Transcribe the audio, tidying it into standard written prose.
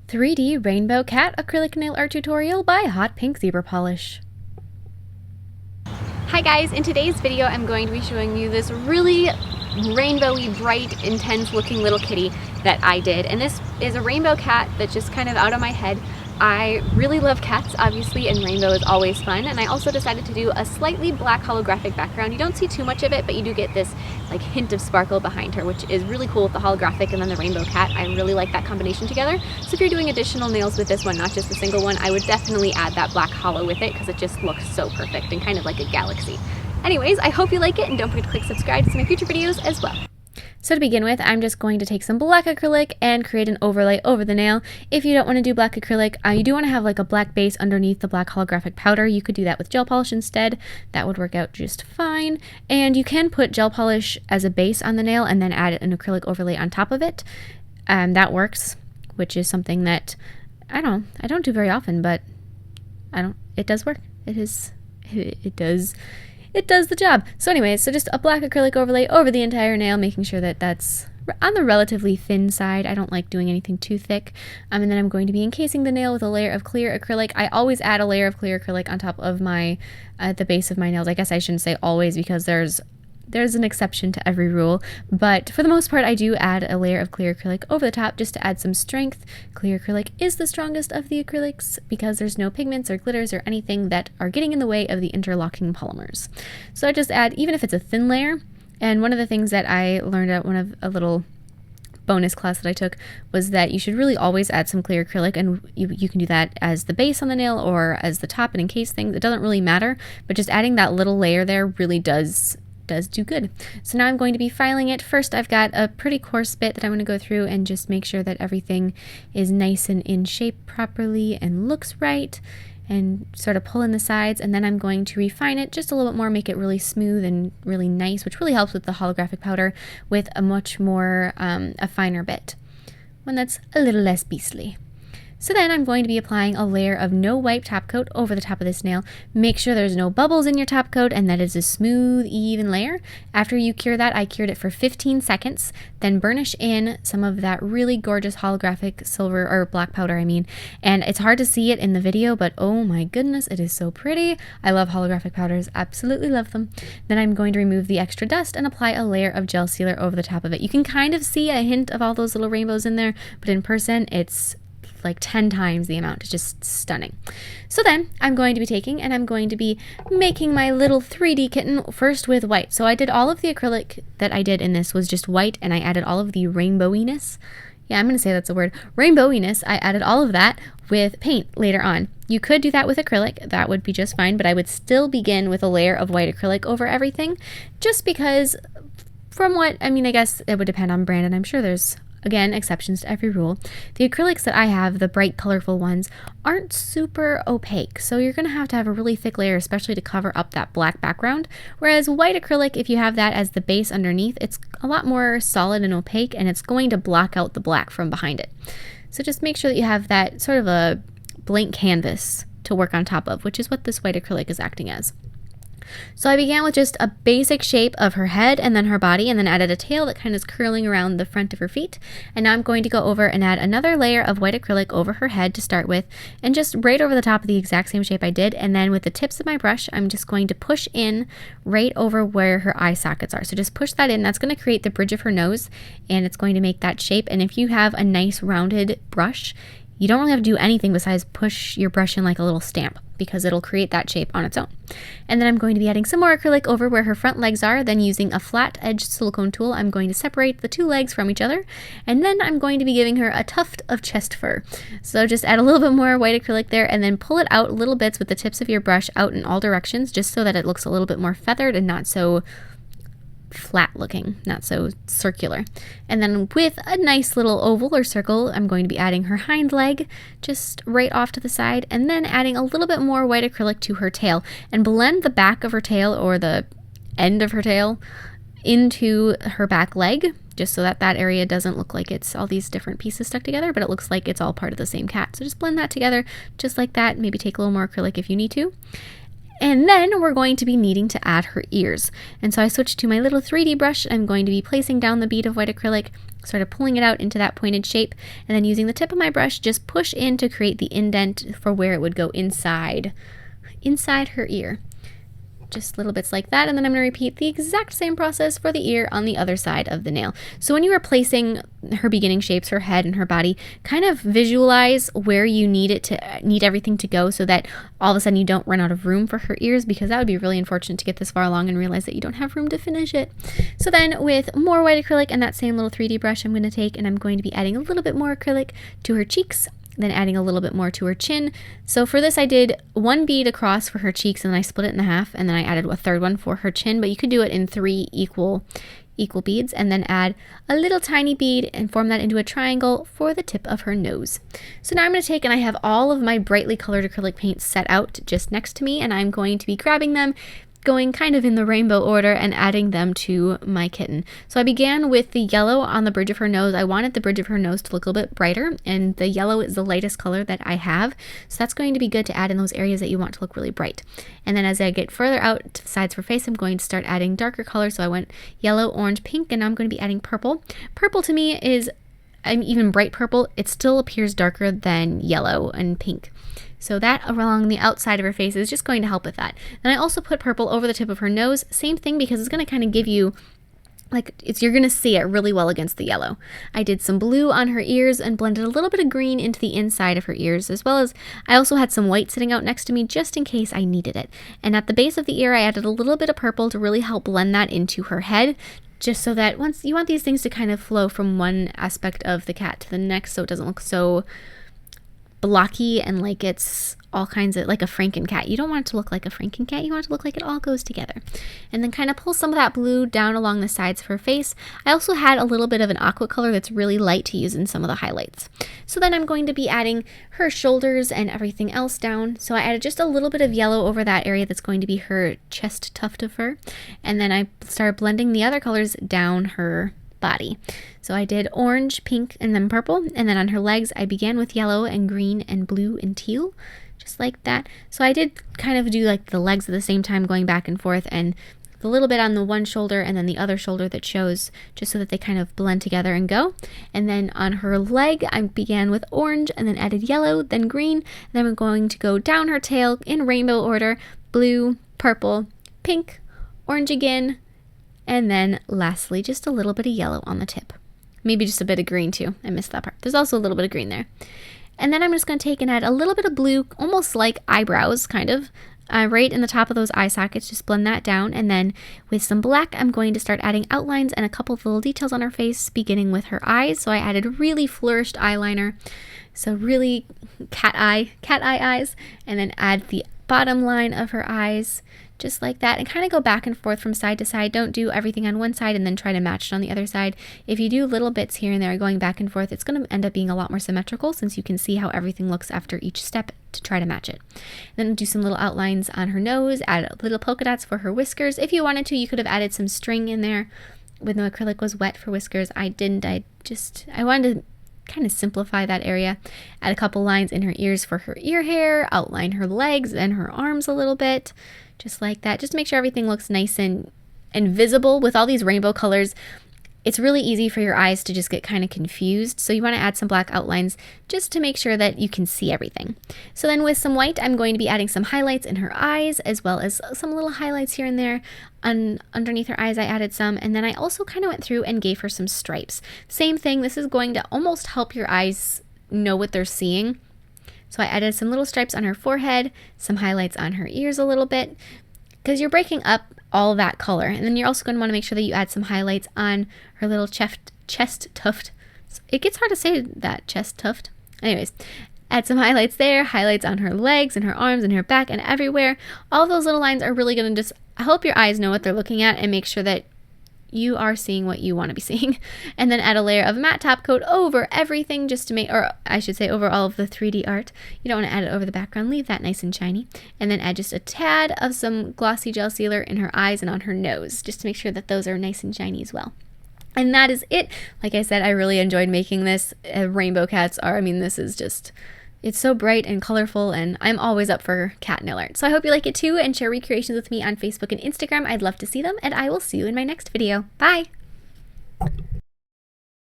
3D Rainbow Cat Acrylic Nail Art Tutorial by Hotpinkzebrapolish. Hi guys, in today's video I'm going to be showing you this really rainbowy, bright, intense looking little kitty that I did. And this is a rainbow cat that's just kind of out of my head. I really love cats, obviously, and rainbow is always fun. And I also decided to do a slightly black holographic background. You don't see too much of it, but you do get this like hint of sparkle behind her, which is really cool with the holographic and then the rainbow cat. I really like that combination together. So if you're doing additional nails with this one, not just a single one, I would definitely add that black holo with it because it just looks so perfect and kind of like a galaxy. Anyways, I hope you like it, and don't forget to click subscribe to see my future videos as well. So to begin with, I'm just going to take some black acrylic and create an overlay over the nail. If you don't want to do black acrylic, you do want to have like a black base underneath the black holographic powder. You could do that with gel polish instead. That would work out just fine. And you can put gel polish as a base on the nail and then add an acrylic overlay on top of it. That works, which is something that I don't do very often, but it does work. It does the job. So anyways, so just a black acrylic overlay over the entire nail, making sure that that's on the relatively thin side. I don't like doing anything too thick. And then I'm going to be encasing the nail with a layer of clear acrylic. I always add a layer of clear acrylic on top of my, the base of my nails. I guess I shouldn't say always, because there's an exception to every rule, but for the most part I do add a layer of clear acrylic over the top just to add some strength. Clear acrylic is the strongest of the acrylics because there's no pigments or glitters or anything that are getting in the way of the interlocking polymers. So I just add, even if it's a thin layer. And one of the things that I learned at one of a little bonus class that I took was that you should really always add some clear acrylic, and you can do that as the base on the nail or as the top and encase things. It doesn't really matter, but just adding that little layer there really does do good. So now I'm going to be filing it. First, I've got a pretty coarse bit that I'm going to go through and just make sure that everything is nice and in shape properly and looks right, and sort of pull in the sides. And then I'm going to refine it just a little bit more, make it really smooth and really nice, which really helps with the holographic powder, with a much more a finer bit, one that's a little less beastly. So then I'm going to be applying a layer of no wipe top coat over the top of this nail. Make sure there's no bubbles in your top coat and that it's a smooth, even layer. After you cure that, I cured it for 15 seconds, then burnish in some of that really gorgeous holographic silver, or black powder, I mean. And it's hard to see it in the video, but oh my goodness, it is so pretty. I love holographic powders, absolutely love them. Then I'm going to remove the extra dust and apply a layer of gel sealer over the top of it. You can kind of see a hint of all those little rainbows in there, but in person, it's like 10 times the amount. It's just stunning. So then I'm going to be taking and I'm going to be making my little 3D kitten first with white. So I did all of the acrylic that I did in this was just white, and I added all of the rainbowiness. Yeah, I'm going to say that's a word. Rainbowiness. I added all of that with paint later on. You could do that with acrylic. That would be just fine, but I would still begin with a layer of white acrylic over everything, just because I guess it would depend on brand, and I'm sure there's, again, exceptions to every rule. The acrylics that I have, the bright colorful ones, aren't super opaque, so you're going to have a really thick layer, especially to cover up that black background. Whereas white acrylic, if you have that as the base underneath, it's a lot more solid and opaque, and it's going to block out the black from behind it. So just make sure that you have that sort of a blank canvas to work on top of, which is what this white acrylic is acting as. So I began with just a basic shape of her head and then her body, and then added a tail that kind of is curling around the front of her feet. And now I'm going to go over and add another layer of white acrylic over her head to start with, and just right over the top of the exact same shape I did. And then with the tips of my brush, I'm just going to push in right over where her eye sockets are. So just push that in. That's going to create the bridge of her nose, and it's going to make that shape. And if you have a nice rounded brush, you don't really have to do anything besides push your brush in like a little stamp, because it'll create that shape on its own. And then I'm going to be adding some more acrylic over where her front legs are. Then using a flat edged silicone tool, I'm going to separate the two legs from each other. And then I'm going to be giving her a tuft of chest fur. So just add a little bit more white acrylic there, and then pull it out little bits with the tips of your brush out in all directions, just so that it looks a little bit more feathered and not so flat looking, not so circular. And then with a nice little oval or circle, I'm going to be adding her hind leg just right off to the side, and then adding a little bit more white acrylic to her tail, and blend the back of her tail, or the end of her tail, into her back leg, just so that that area doesn't look like it's all these different pieces stuck together, but it looks like it's all part of the same cat. So just blend that together just like that. Maybe take a little more acrylic if you need to. And then we're going to be needing to add her ears. And so I switched to my little 3D brush. I'm going to be placing down the bead of white acrylic, sort of pulling it out into that pointed shape, and then using the tip of my brush, just push in to create the indent for where it would go inside her ear. Just little bits like that, and then I'm going to repeat the exact same process for the ear on the other side of the nail. So when you are placing her beginning shapes, her head and her body, kind of visualize where you need everything to go, so that all of a sudden you don't run out of room for her ears, because that would be really unfortunate to get this far along and realize that you don't have room to finish it. So then with more white acrylic and that same little 3D brush, I'm going to take and I'm going to be adding a little bit more acrylic to her cheeks, then adding a little bit more to her chin. So for this I did one bead across for her cheeks, and then I split it in half, and then I added a third one for her chin, but you could do it in 3 equal beads, and then add a little tiny bead and form that into a triangle for the tip of her nose. So now I'm going to take, and I have all of my brightly colored acrylic paints set out just next to me, and I'm going to be grabbing them, going kind of in the rainbow order, and adding them to my kitten. So I began with the yellow on the bridge of her nose. I wanted the bridge of her nose to look a little bit brighter, and the yellow is the lightest color that I have. So that's going to be good to add in those areas that you want to look really bright. And then as I get further out to the sides of her face, I'm going to start adding darker colors. So I went yellow, orange, pink, and now I'm going to be adding purple. Purple to me is, even bright purple, it still appears darker than yellow and pink. So that along the outside of her face is just going to help with that. And I also put purple over the tip of her nose. Same thing, because it's going to kind of give you, you're going to see it really well against the yellow. I did some blue on her ears and blended a little bit of green into the inside of her ears, as well as I also had some white sitting out next to me just in case I needed it. And at the base of the ear, I added a little bit of purple to really help blend that into her head, just so that once you want these things to kind of flow from one aspect of the cat to the next, so it doesn't look so blocky and like it's all kinds of like a Franken-cat. You don't want it to look like a Franken-cat. You want it to look like it all goes together. And then kind of pull some of that blue down along the sides of her face. I also had a little bit of an aqua color that's really light to use in some of the highlights. So then I'm going to be adding her shoulders and everything else down. So I added just a little bit of yellow over that area that's going to be her chest tuft of fur. And then I started blending the other colors down her body. So I did orange, pink, and then purple, and then on her legs I began with yellow and green and blue and teal, just like that. So I did kind of do like the legs at the same time, going back and forth, and a little bit on the one shoulder and then the other shoulder that shows, just so that they kind of blend together and go. And then on her leg I began with orange and then added yellow, then green, and then I'm going to go down her tail in rainbow order: blue, purple, pink, orange again, and then lastly just a little bit of yellow on the tip. Maybe just a bit of green too. I missed that part. There's also a little bit of green there. And then I'm just going to take and add a little bit of blue, almost like eyebrows, kind of, right in the top of those eye sockets. Just blend that down. And then with some black, I'm going to start adding outlines and a couple of little details on her face, beginning with her eyes. So I added really flourished eyeliner. So really cat eye eyes. And then add the bottom line of her eyes, just like that, and kind of go back and forth from side to side. Don't do everything on one side and then try to match it on the other side. If you do little bits here and there going back and forth, it's going to end up being a lot more symmetrical, since you can see how everything looks after each step to try to match it. Then do some little outlines on her nose, add little polka dots for her whiskers. If you wanted to, you could have added some string in there when the acrylic was wet for whiskers. I didn't. I wanted to kind of simplify that area. Add a couple lines in her ears for her ear hair, outline her legs and her arms a little bit, just like that. Just make sure everything looks nice and visible. With all these rainbow colors, it's really easy for your eyes to just get kind of confused. So you want to add some black outlines just to make sure that you can see everything. So then with some white, I'm going to be adding some highlights in her eyes, as well as some little highlights here and there. Underneath her eyes I added some, and then I also kind of went through and gave her some stripes. Same thing, this is going to almost help your eyes know what they're seeing. So I added some little stripes on her forehead, some highlights on her ears a little bit, because you're breaking up all that color. And then you're also going to want to make sure that you add some highlights on her little chest tuft. It gets hard to say that, chest tuft. Anyways, add some highlights there, highlights on her legs and her arms and her back and everywhere. All those little lines are really going to just help your eyes know what they're looking at and make sure that you are seeing what you want to be seeing. And then add a layer of matte top coat over everything, just to make, or I should say over all of the 3D art. You don't want to add it over the background, leave that nice and shiny. And then add just a tad of some glossy gel sealer in her eyes and on her nose, just to make sure that those are nice and shiny as well. And that is it. Like I said, I really enjoyed making this. Rainbow cats are, this is just, It's so bright and colorful, and I'm always up for cat nail art. So I hope you like it too, and share recreations with me on Facebook and Instagram. I'd love to see them, and I will see you in my next video. Bye!